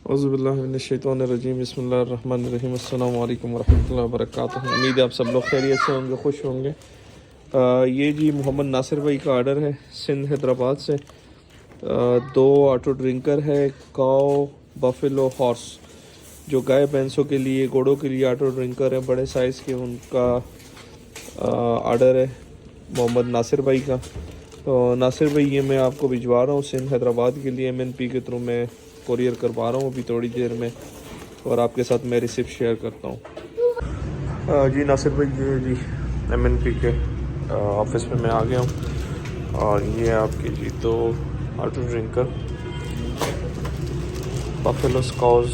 औज़ुबिल्लाहिमिनश्शैतानिर्रजीम बिस्मिल्लाहिर्रहमानिर्रहीम अस्सलामु अलैकुम वरहमतुल्लाहि वबरकातुहू। उम्मीद है आप सब लोग खैरियत से होंगे, खुश होंगे। ये जी मोहम्मद नासिर भाई का आर्डर है सिंध हैदराबाद से। 2 ऑटो ड्रिंकर है, काओ बफेलो हॉर्स, जो गाय भैंसों के लिए, घोड़ों के लिए ऑटो ड्रिंकर है, बड़े साइज़ के। उनका आर्डर है मोहम्मद नासिर भाई का। तो नासिर भाई ये मैं आपको भिजवा रहा हूँ सिंध हैदराबाद के लिए, MNP के थ्रू मैं कोरियर करवा रहा हूँ अभी थोड़ी देर में, और आपके साथ मैं रिसिप्ट शेयर करता हूँ। जी नासिर भाई, ये जी MNP के ऑफिस में मैं आ गया हूँ, और ये आपकी जी 2 ऑटो ड्रिंकर बफेलो काउज,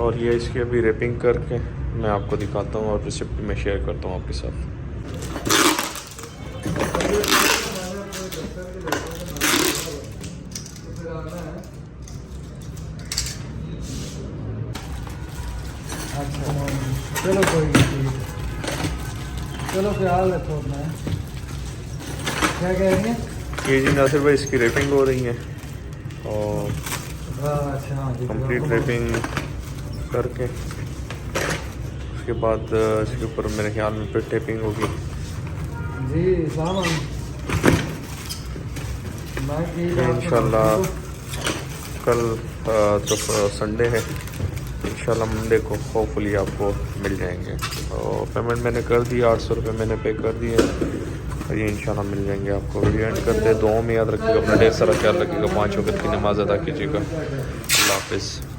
और ये इसकी अभी रैपिंग करके मैं आपको दिखाता हूँ और रिसिप्ट में शेयर करता हूँ आपके साथ। अच्छा चलो कोई नहीं, चलो ख्याल रखो अपना। क्या कह रही हैं? ये जी नासिर भाई इसकी रैपिंग हो रही है, और अच्छा कंप्लीट रैपिंग करके उसके बाद इसके ऊपर मेरे ख्याल में फिर टेपिंग होगी। जी इंशाल्लाह कल तो संडे है, इंशाल्लाह मंडे को होपफुली आपको मिल जाएंगे। और पेमेंट मैंने कर दी, 800 रुपये मैंने पे कर दिए, और ये इंशाल्लाह मिल जाएंगे आपको। वीडियो एंड करते हैं, दुआओं में याद रखिएगा, अपना ढेर सारा ख्याल रखिएगा, 5 वक्त की नमाज़ अदा कीजिएगा। अल्लाह हाफिज़।